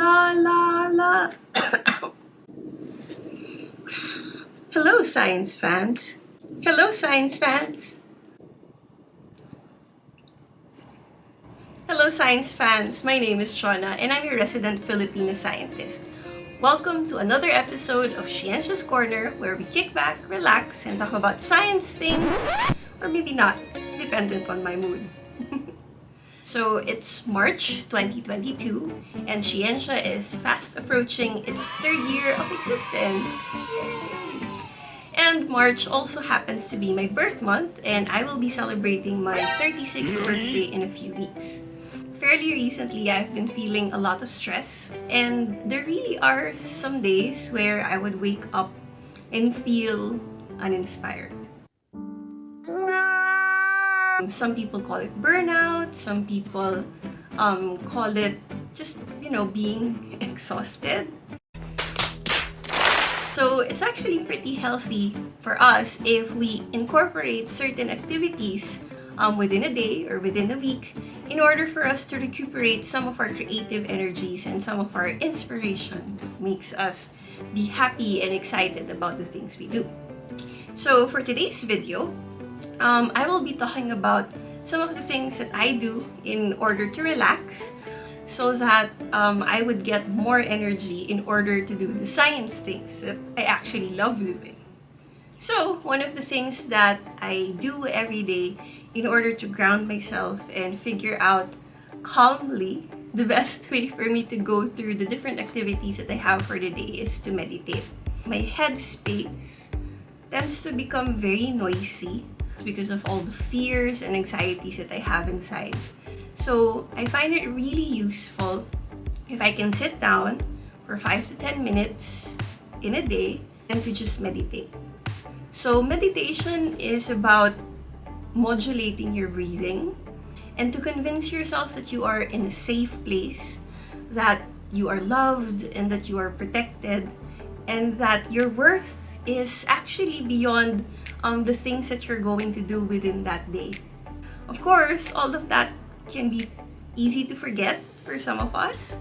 La la la. Hello, science fans. Hello, science fans. Hello, science fans. My name is Shauna, and I'm your resident Filipino scientist. Welcome to another episode of SHE-ensya's Corner, where we kick back, relax, and talk about science things, or maybe not, dependent on my mood. So it's March 2022, and SHE-ensya is fast approaching its third year of existence. And March also happens to be my birth month, and I will be celebrating my 36th birthday in a few weeks. Fairly recently, I've been feeling a lot of stress, and there really are some days where I would wake up and feel uninspired. Some people call it burnout, some people call it just, being exhausted. So it's actually pretty healthy for us if we incorporate certain activities within a day or within a week in order for us to recuperate some of our creative energies and some of our inspiration that makes us be happy and excited about the things we do. So for today's video, I will be talking about some of the things that I do in order to relax so that I would get more energy in order to do the science things that I actually love doing. So one of the things that I do every day in order to ground myself and figure out calmly the best way for me to go through the different activities that I have for the day is to meditate. My headspace tends to become very noisy because of all the fears and anxieties that I have inside. So I find it really useful if I can sit down for 5 to 10 minutes in a day and to just meditate. So meditation is about modulating your breathing and to convince yourself that you are in a safe place, that you are loved and that you are protected, and that your worth is actually beyond the things that you're going to do within that day. Of course, all of that can be easy to forget for some of us,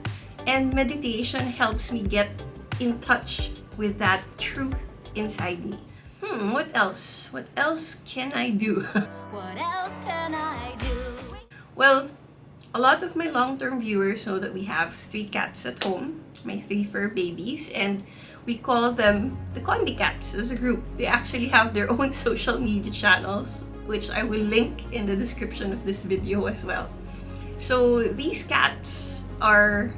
and meditation helps me get in touch with that truth inside me. What else? What else can I do? What else can I do? Well, a lot of my long-term viewers know that we have 3 cats at home, my 3 fur babies, and we call them the Condi Cats as a group. They actually have their own social media channels, which I will link in the description of this video as well. So these cats are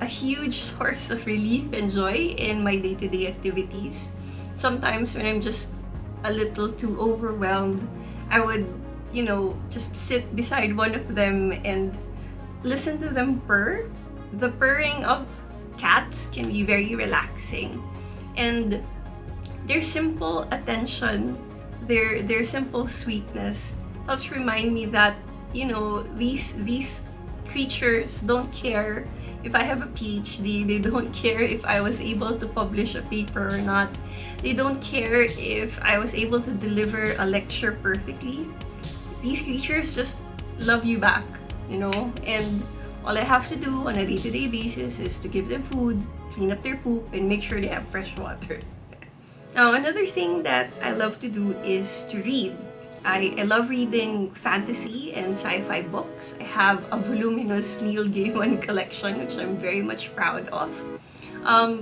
a huge source of relief and joy in my day-to-day activities. Sometimes when I'm just a little too overwhelmed, I would, just sit beside one of them and listen to them purr. The purring of cats can be very relaxing, and their simple attention, their simple sweetness helps remind me that these creatures don't care if I have a PhD, they don't care if I was able to publish a paper or not, they don't care if I was able to deliver a lecture perfectly. These creatures just love you back, and all I have to do on a day-to-day basis is to give them food, clean up their poop, and make sure they have fresh water. Now, another thing that I love to do is to read. I love reading fantasy and sci-fi books. I have a voluminous Neil Gaiman collection, which I'm very much proud of.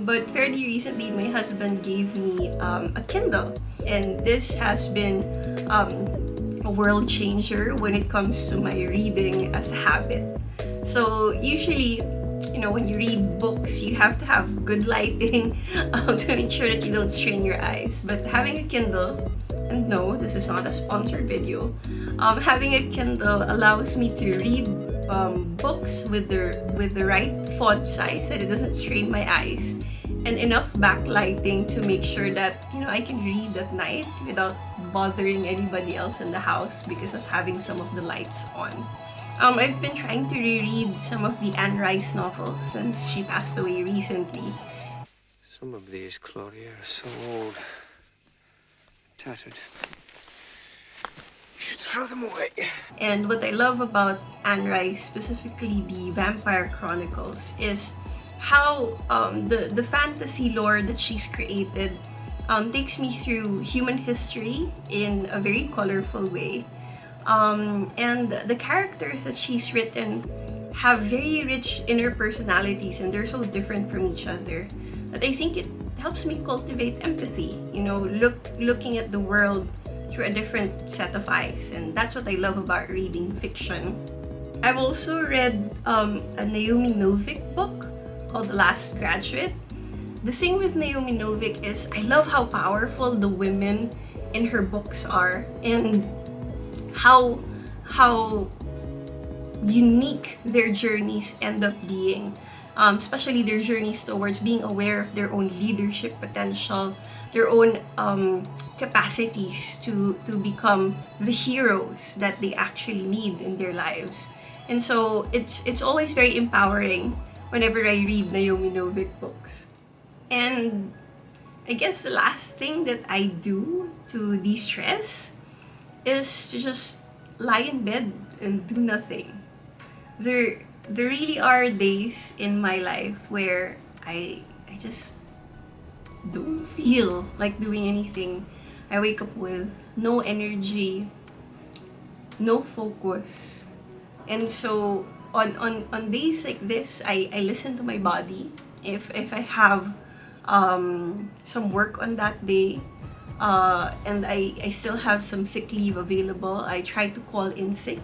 But fairly recently, my husband gave me a Kindle, and this has been a world changer when it comes to my reading as a habit. So usually, when you read books, you have to have good lighting to make sure that you don't strain your eyes. But having a Kindle, and no, this is not a sponsored video, having a Kindle allows me to read books with the right font size, that it doesn't strain my eyes, and enough backlighting to make sure that I can read at night without bothering anybody else in the house because of having some of the lights on. I've been trying to reread some of the Anne Rice novels since she passed away recently. Some of these, Claudia, are so old, tattered. You should throw them away. And what I love about Anne Rice, specifically the Vampire Chronicles, is how the fantasy lore that she's created takes me through human history in a very colorful way. And the characters that she's written have very rich inner personalities, and they're so different from each other that I think it helps me cultivate empathy, you know, looking at the world through a different set of eyes. And that's what I love about reading fiction. I've also read a Naomi Novik book called The Last Graduate. The thing with Naomi Novik is I love how powerful the women in her books are, and how unique their journeys end up being, especially their journeys towards being aware of their own leadership potential, their own capacities to become the heroes that they actually need in their lives. And so it's always very empowering whenever I read Naomi Novik books. And I guess the last thing that I do to de-stress is to just lie in bed and do nothing. There really are days in my life where I just don't feel like doing anything. I wake up with no energy, no focus. And so on days like this, I listen to my body. If I have some work on that day, and I still have some sick leave available, I try to call in sick.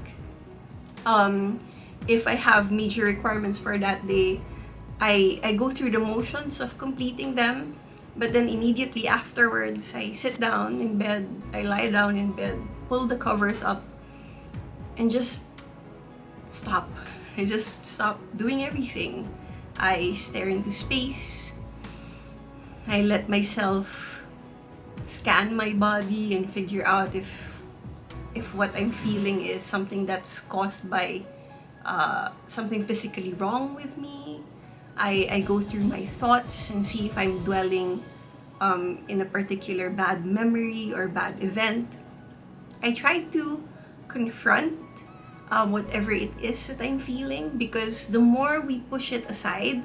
If I have major requirements for that day, I go through the motions of completing them, but then immediately afterwards, I sit down in bed, I lie down in bed, pull the covers up, and just stop. I just stop doing everything. I stare into space. I let myself scan my body and figure out if what I'm feeling is something that's caused by something physically wrong with me. I go through my thoughts and see if I'm dwelling in a particular bad memory or bad event. I try to confront whatever it is that I'm feeling, because the more we push it aside,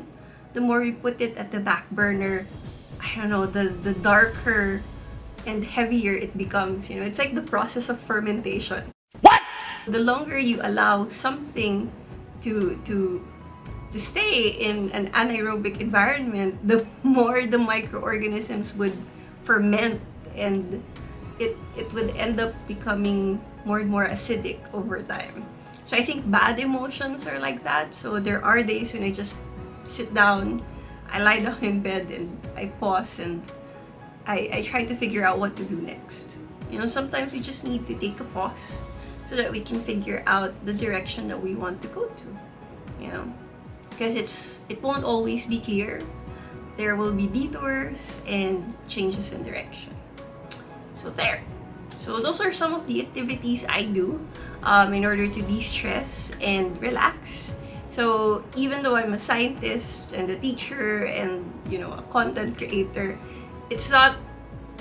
the more we put it at the back burner, I don't know, the darker and heavier it becomes. You know, it's like the process of fermentation. What? The longer you allow something to stay in an anaerobic environment, the more the microorganisms would ferment, and it would end up becoming more and more acidic over time. So I think bad emotions are like that. So there are days when I just sit down, I lie down in bed, and I pause, and I try to figure out what to do next. You know, sometimes we just need to take a pause so that we can figure out the direction that we want to go to. You know, because it won't always be clear. There will be detours and changes in direction. So there. So those are some of the activities I do in order to de-stress and relax. So even though I'm a scientist and a teacher and, you know, a content creator, it's not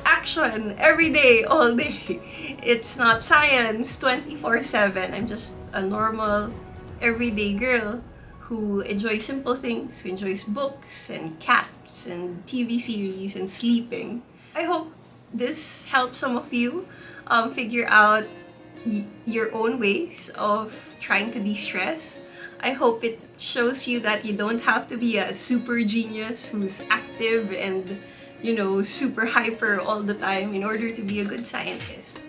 action every day, all day. It's not science 24/7. I'm just a normal, everyday girl who enjoys simple things, who enjoys books and cats and TV series and sleeping. I hope this helps some of you figure out your own ways of trying to de-stress. I hope it shows you that you don't have to be a super genius who's active and, you know, super hyper all the time in order to be a good scientist.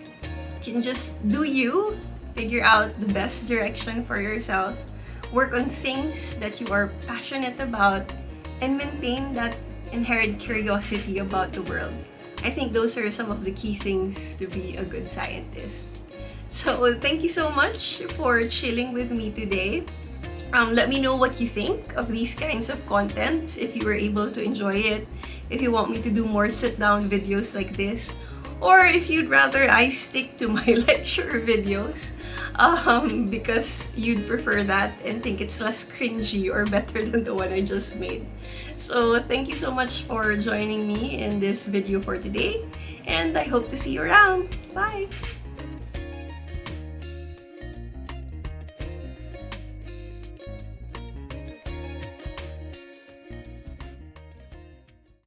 You can just do you, figure out the best direction for yourself, work on things that you are passionate about, and maintain that inherent curiosity about the world. I think those are some of the key things to be a good scientist. So thank you so much for chilling with me today. Let me know what you think of these kinds of content, if you were able to enjoy it, if you want me to do more sit-down videos like this, or if you'd rather I stick to my lecture videos because you'd prefer that and think it's less cringy or better than the one I just made. So thank you so much for joining me in this video for today, and I hope to see you around. Bye!